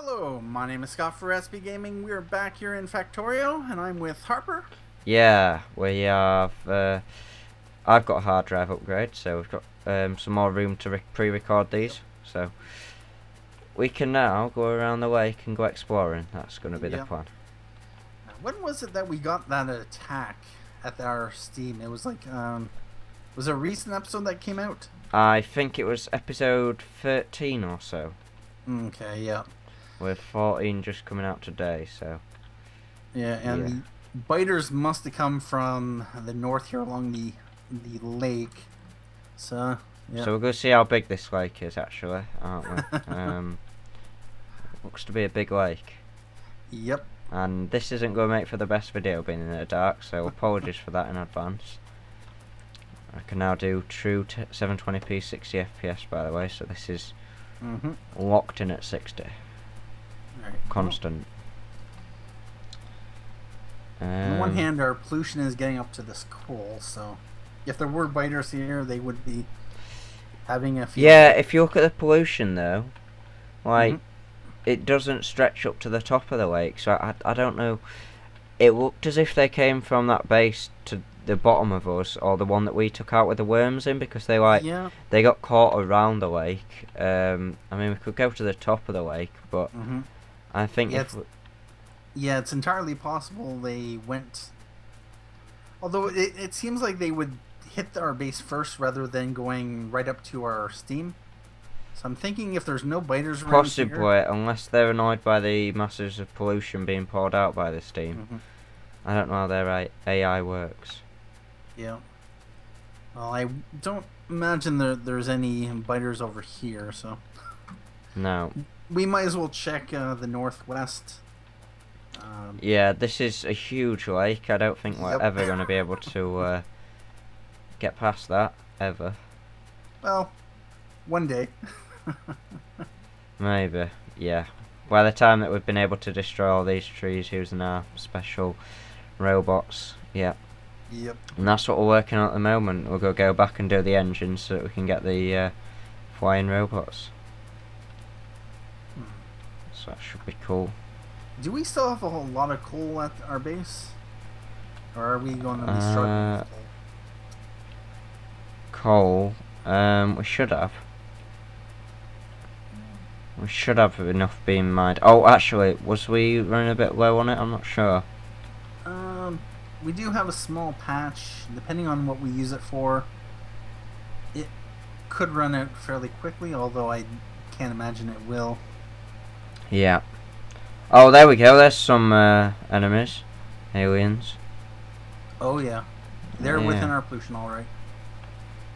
Hello, my name is Scott for SB Gaming. We're back here in Factorio, and I'm with Harper. Yeah, we have. I've got a hard drive upgrade, so we've got some more room to pre-record these. So we can now go around the lake and go exploring. That's going to be the Yep. plan. Now, when was it that we got that attack at our Steam? It was like, was it a recent episode that came out? I think it was episode 13 or so, Okay, yeah. with 14 just coming out today. So Yeah, and yeah, the biters must have come from the north here along the lake. So, yeah. so we're going to see how big this lake is actually, aren't we? Looks to be a big lake. Yep. And this isn't going to make for the best video being in the dark, so apologies for that in advance. I can now do true 720p 60 FPS by the way, so this is locked in at 60. Right. Constant. On the one hand, our pollution is getting up to this coal, so if there were biters here, they would be having a few. Yeah, if you look at the pollution though, like, it doesn't stretch up to the top of the lake, so I don't know. It looked as if they came from that base to the bottom of us, or the one that we took out with the worms in, because they they got caught around the lake. I mean, we could go to the top of the lake, but I think yeah, it's entirely possible they went. Although it seems like they would hit our base first rather than going right up to our steam. So I'm thinking if there's no biters around possibly, here, unless they're annoyed by the masses of pollution being poured out by the steam. I don't know how their AI works. Yeah. Well, I don't imagine there's any biters over here, so No. we might as well check the northwest. Yeah, this is a huge lake. I don't think we're ever going to be able to get past that, ever. Well, one day. Maybe, yeah. By the time that we've been able to destroy all these trees using our special robots, yeah. Yep. And that's what we're working on at the moment. We'll go back and do the engines so that we can get the flying robots. So that should be cool. Do we still have a whole lot of coal at our base? Or are we going to be struggling with coal? We should have. We should have enough being mined. Oh, actually, was we running a bit low on it? I'm not sure. We do have a small patch. Depending on what we use it for, it could run out fairly quickly, although I can't imagine it will. Yeah. Oh, there we go. There's some enemies. Aliens. Oh, yeah. They're within our pollution, alright.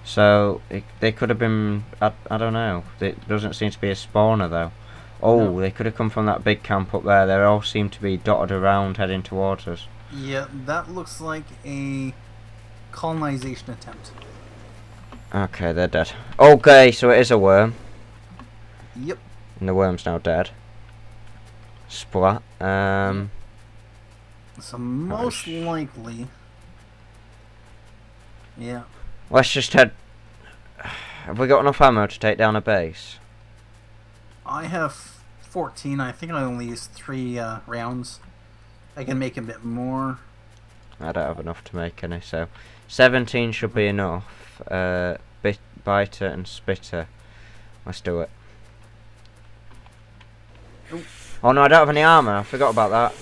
So, they could have been... I don't know. It doesn't seem to be a spawner, though. Oh, no. They could have come from that big camp up there. They all seem to be dotted around, heading towards us. Yeah, that looks like a colonization attempt. Okay, they're dead. Okay, so it is a worm. Yep. And the worm's now dead. Splat. So most likely... Yeah. Let's just head... Have we got enough ammo to take down a base? I have 14. I think I only used 3 rounds. I can make a bit more. I don't have enough to make any, so 17 should be enough. Biter and Spitter. Let's do it. Ooh. Oh no, I don't have any armor. I forgot about that.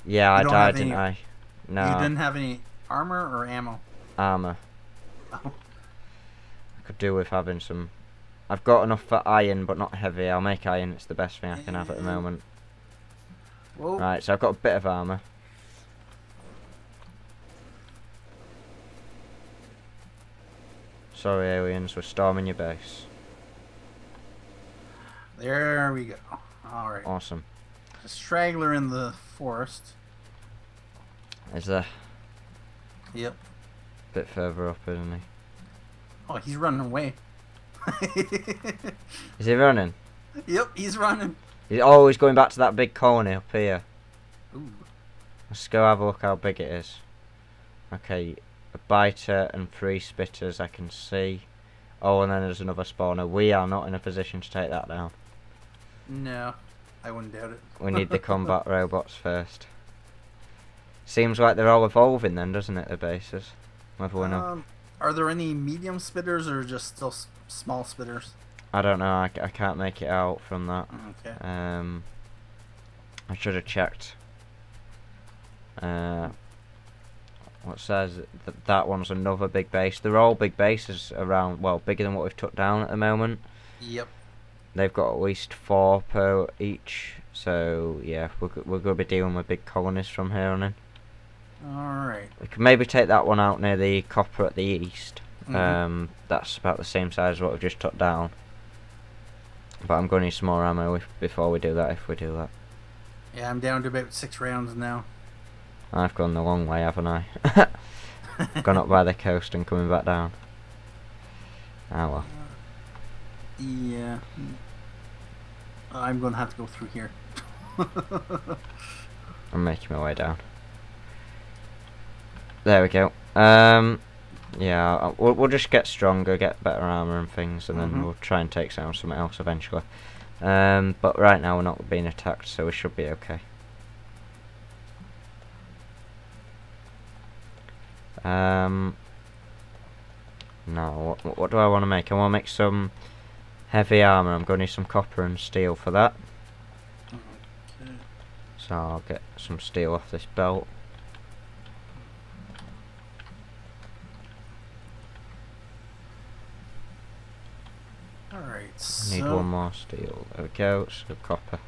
Yeah, I died, didn't I? No. You didn't have any armor or ammo? Armor. Oh. I could do with having some. I've got enough for iron, but not heavy. I'll make iron. It's the best thing I can have at the moment. Whoa. Right, so I've got a bit of armor. Sorry, aliens, we're storming your base. There we go. Alright. Awesome. A straggler in the forest. Is there? Yep. A bit further up, isn't he? Oh, he's running away. Is he running? Yep, he's running. He's always going back to that big colony up here. Ooh. Let's go have a look how big it is. Okay, a biter and 3 spitters I can see. Oh, and then there's another spawner. We are not in a position to take that down. No, I wouldn't doubt We need the it. combat robots first. Seems like they're all evolving then, doesn't it, the bases? Whether we know. um, are there any medium spitters or just still small spitters? I don't know, I can't make it out from that. Okay. I should have checked. What says that one's another big base. They're all big bases around, well, bigger than what we've took down at the moment. Yep. They've got at least 4 per each, so yeah, we're going to be dealing with big colonies from here on in. Alright. We could maybe take that one out near the copper at the east. That's about the same size as what we've just took down. But I'm going to need some more ammo before we do that, if we do that. Yeah, I'm down to about 6 rounds now. I've gone the long way, haven't I? Gone up by the coast and coming back down. Ah well. Yeah. I'm going to have to go through here. I'm making my way down. There we go. Yeah, we'll just get stronger, get better armor and things, and then we'll try and take down something else eventually. But right now we're not being attacked, so we should be okay. No, what do I want to make? I want to make some heavy armor. I'm going to need some copper and steel for that. Okay. So I'll get some steel off this belt. Alright, Need one more steel. There we go, so copper.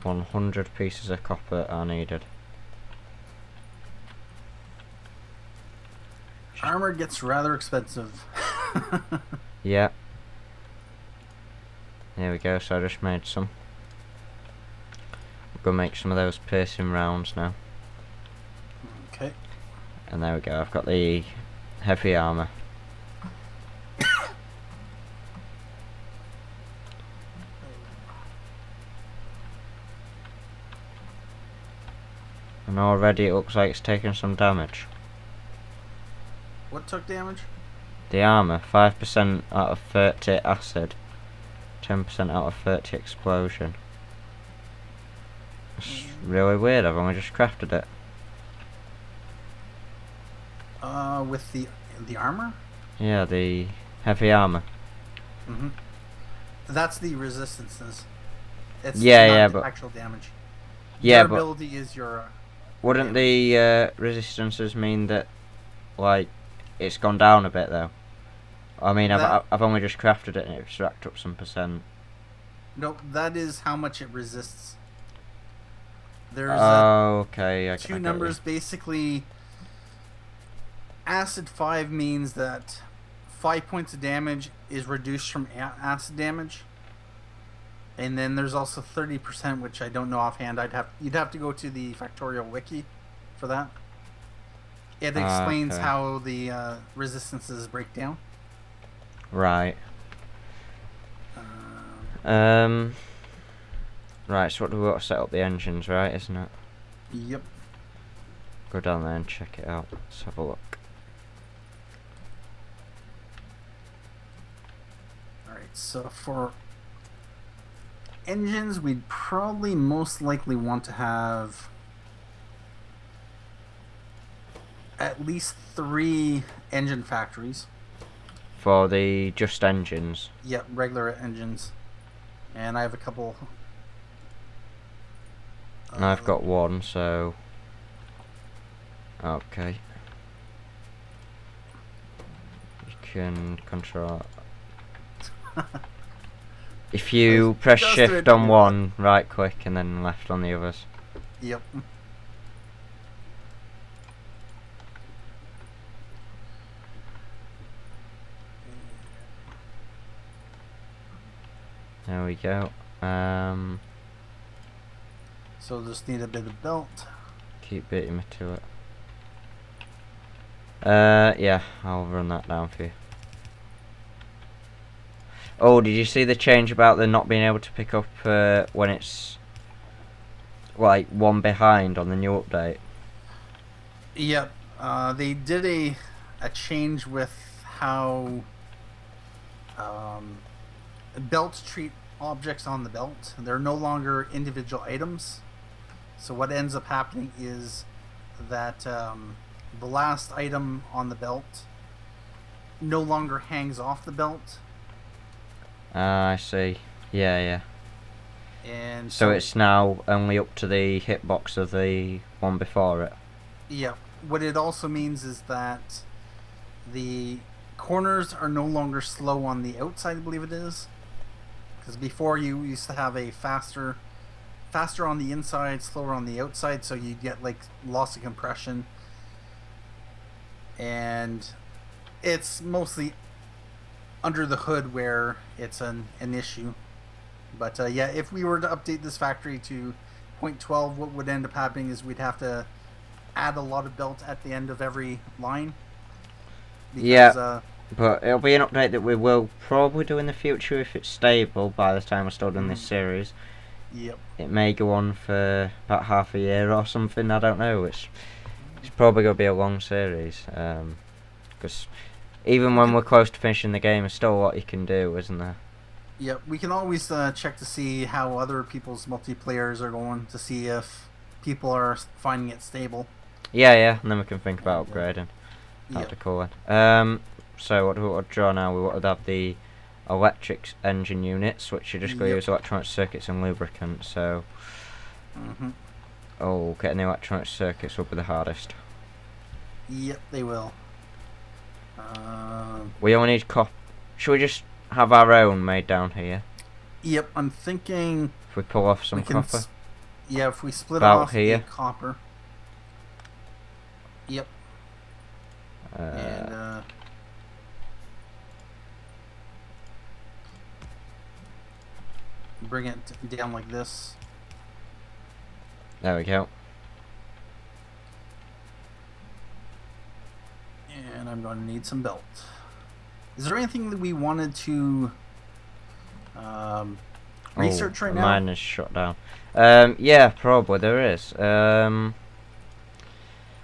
100 pieces of copper are needed. Armor gets rather expensive. Yeah. There we go, so I just made some. We're gonna make some of those piercing rounds now. Okay. And there we go, I've got the heavy armor. And already it looks like it's taken some damage. What took damage? The armor, 5% out of 30 acid, 10% out of 30 explosion. It's really weird, I've only just crafted it. With the armor? Yeah, the heavy armor. That's the resistances. It's Yeah, not the but actual damage. yeah, Your but ability is your. wouldn't the resistances mean that, like, it's gone down a bit though? I mean, I've only just crafted it and it's racked up some percent. No, that is how much it resists. There's okay, I two get numbers. you. Basically, acid 5 means that 5 points of damage is reduced from acid damage. And then there's also 30%, which I don't know offhand. You'd have to go to the Factorio wiki for that. It explains okay. how the resistances break down. Right. Right, so what do we want to set up the engines, right, isn't it? Yep. Go down there and check it out. Let's have a look. Alright, so for engines, we'd probably most likely want to have at least 3 engine factories. For the just engines. Yep, regular engines. And I have a couple. And I've got one, so. Okay. You can control. If you press shift on one, right click, and then left on the others. Yep. There we go. So just need a bit of belt. Keep beating me to it. Yeah, I'll run that down for you. Oh, did you see the change about the not being able to pick up when it's like one behind on the new update? Yep. They did a change with how Um, Belts treat objects on the belt. They're no longer individual items. So what ends up happening is that the last item on the belt no longer hangs off the belt. Ah, I see. Yeah, yeah. And So so, it's now only up to the hitbox of the one before it. yeah, what it also means is that the corners are no longer slow on the outside, I believe it is. Because before you used to have a faster on the inside, slower on the outside, so you get like loss of compression. And it's mostly under the hood where it's an issue. But yeah, if we were to update this factory to 0.12, what would end up happening is we'd have to add a lot of belt at the end of every line. Yeah, Because, but it'll be an update that we will probably do in the future if it's stable by the time we're still doing this series. Yep. It may go on for about half a year or something, I don't know. It's probably going to be a long series. Because even when we're close to finishing the game, there's still a lot you can do, isn't there? Yep, we can always check to see how other people's multiplayers are going, to see if people are finding it stable. Yeah, yeah, and then we can think about upgrading. That'd Yep. be cool then. So what do we want to draw now? We want to have the electric engine units, which are just going to use electronic circuits and lubricant, so... Oh, getting the electronic circuits will be the hardest. Yep, they will. We only need Should we just have our own made down here? Yep, I'm thinking... If we pull off some copper? Yeah, if we split about off here. the copper. Yep. And, bring it down like this. There we go. And I'm going to need some belt. Is there anything that we wanted to research right now? Mine is shut down. Yeah, probably there is.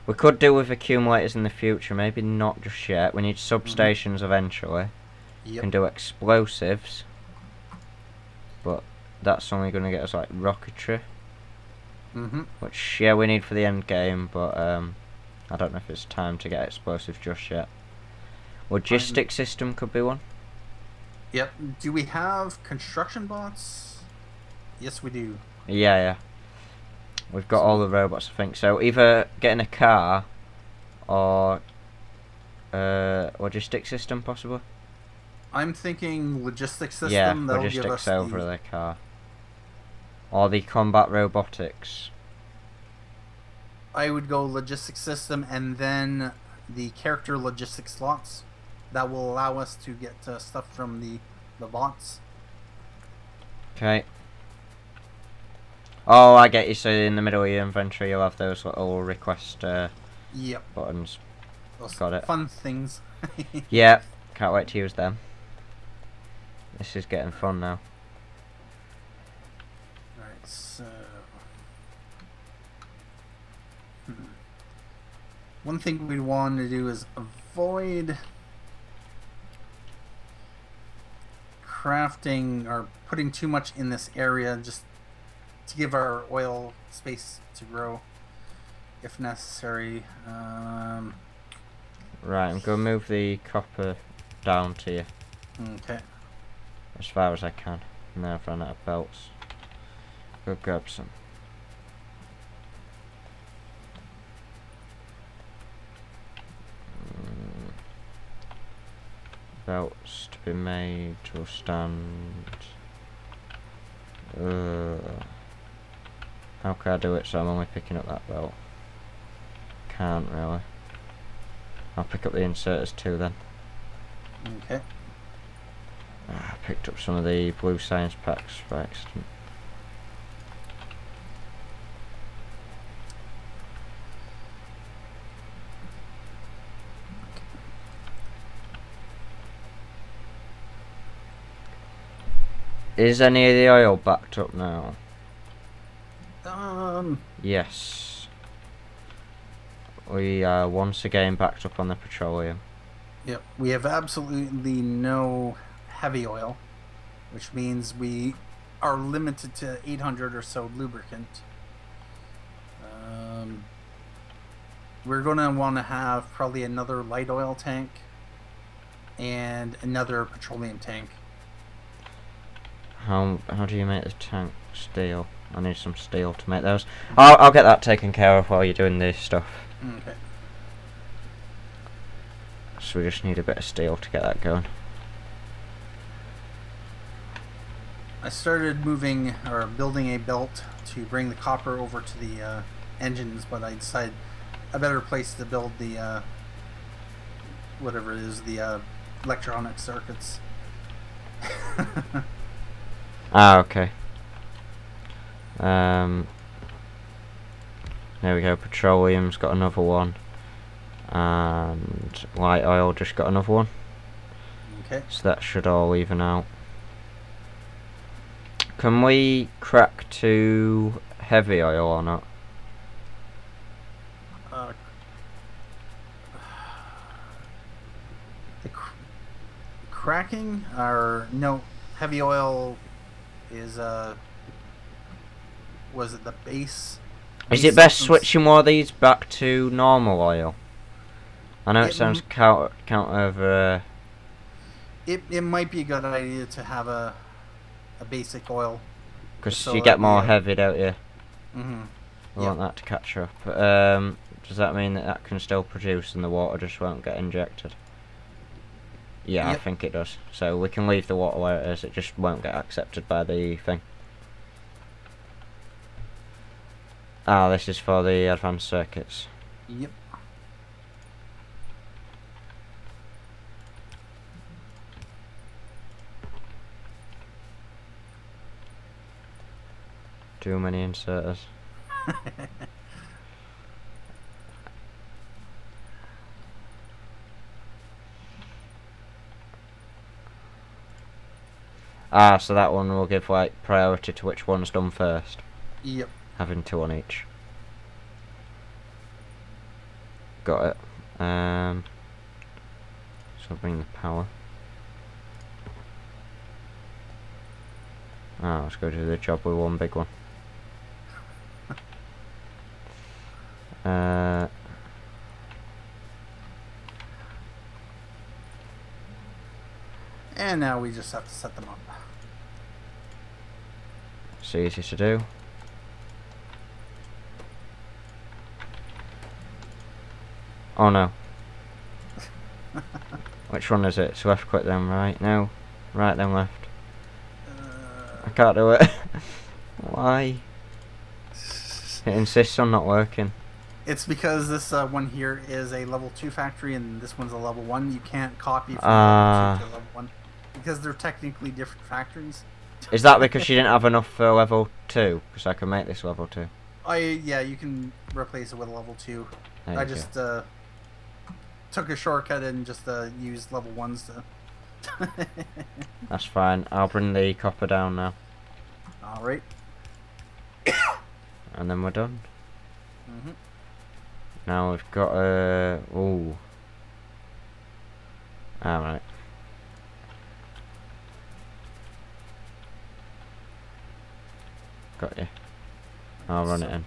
We could do with accumulators in the future, maybe not just yet. We need substations eventually. Yep. Can do explosives, but that's only going to get us like rocketry. Which, yeah, we need for the end game, but I don't know if it's time to get explosives just yet. Logistics system could be one. Yep. Do we have construction bots? Yes, we do. Yeah, yeah. We've got all the robots, I think. So either getting a car or logistics system, possibly. I'm thinking logistics system. Yeah, that'll give logistics us over the car. Or the combat robotics. I would go logistics system and then the character logistics slots. That will allow us to get stuff from the bots. Okay. Oh, I get you. So in the middle of your inventory, you'll have those little request Yep. buttons. Those Got it. fun things. Yeah, can't wait to use them. This is getting fun now. Alright, so... One thing we'd want to do is avoid crafting or putting too much in this area, just to give our oil space to grow if necessary. Right, I'm going to move the copper down to you. Okay. As far as I can. Now I've run out of belts. Go grab some. Belts to be made will stand. How can I do it so I'm only picking up that belt? Can't really. I'll pick up the inserters too then. Okay. I picked up some of the blue science packs by accident. Is any of the oil backed up now? Yes. We are once again backed up on the petroleum. Yep. We have absolutely no heavy oil, which means we are limited to 800 or so lubricant. We're going to want to have probably another light oil tank and another petroleum tank. How do you make the tank? Steel. I need some steel to make those. I'll get that taken care of while you're doing this stuff. Okay. So we just need a bit of steel to get that going. I started moving or building a belt to bring the copper over to the engines, but I decided a better place to build the whatever it is, the electronic circuits. Ah, okay. There we go. Petroleum's got another one, and light oil just got another one. Okay. So that should all even out. Can we crack to heavy oil or not? The cracking or no, heavy oil is was it the base? Is it best switching more of these back to normal oil? I know it sounds counter. It might be a good idea to have a basic oil. Because so you get more heavy, don't you? Mm-hmm. We want that to catch up. Does that mean that can still produce and the water just won't get injected? Yeah, yep. I think it does. So we can leave the water where it is, it just won't get accepted by the thing. Ah, this is for the advanced circuits. Yep. Too many inserters. Ah, so that one will give like priority to which one's done first. Yep. Having two on each. Got it. So bring the power. Ah, let's go do the job with one big one. And now we just have to set them up. It's easy to do. Oh no. Which one is it? So left click then right? No. Right then left. I can't do it. Why? It insists on not working. It's because this one here is a level 2 factory and this one's a level 1. You can't copy from level 2 to level 1 because they're technically different factories. Is that because you didn't have enough for level 2? Because I can make this level 2. Yeah, you can replace it with a level 2. I just took a shortcut and just used level 1s to... That's fine. I'll bring the copper down now. Alright. And then we're done. Mm-hmm. Now we've got a... ooh. Alright. Got you. I'll run it in.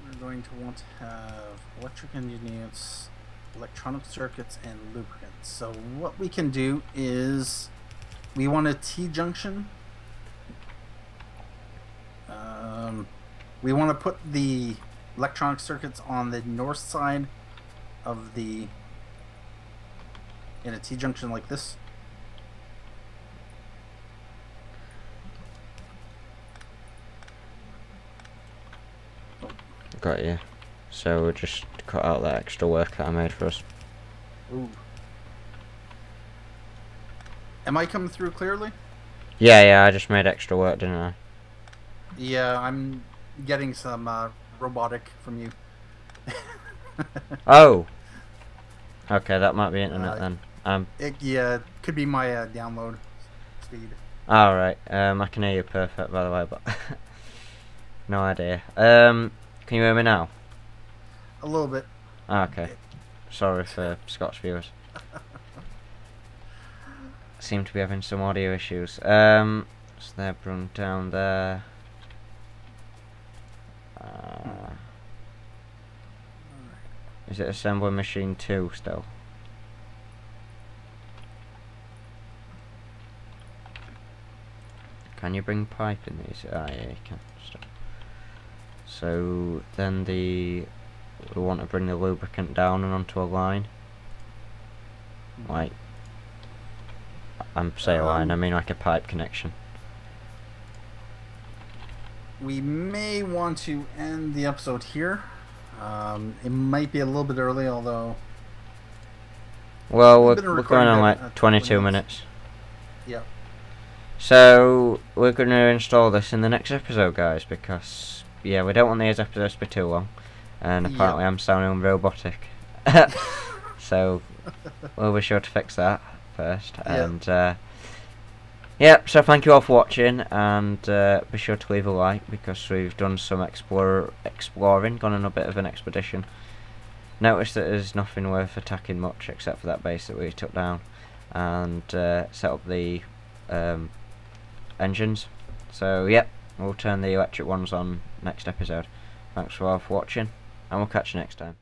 We're going to want to have electric engineers, electronic circuits, and lubricants. So what we can do is we want a T-junction. We want to put the electronic circuits on the north side of the in a T-junction like this. Got you. So we'll just cut out that extra work that I made for us. Ooh. Am I coming through clearly? Yeah, I just made extra work, didn't I? Yeah, I'm getting some robotic from you. Oh! Okay, that might be internet then. Yeah, it could be my download speed. Alright, I can hear you perfect by the way, but... no idea. Can you hear me now? A little bit. Okay. Sorry for Scott's viewers. seem to be having some audio issues. So they're run down there. Is it assembly machine 2 still? Can you bring pipe in these? Ah, yeah, you can. Stop. So then we want to bring the lubricant down and onto a line. Like, I'm saying a line, I mean like a pipe connection. We may want to end the episode here. It might be a little bit early, although... Well, we're going on like 22 minutes. Yep. So, we're going to install this in the next episode, guys, because, yeah, we don't want these episodes to be too long. And apparently I'm sounding robotic. So, we'll be sure to fix that first. And, yeah, so thank you all for watching, and be sure to leave a like, because we've done some exploring, gone on a bit of an expedition. Notice that there's nothing worth attacking much except for that base that we took down, and set up the engines. So yep, we'll turn the electric ones on next episode. Thanks for all for watching, and we'll catch you next time.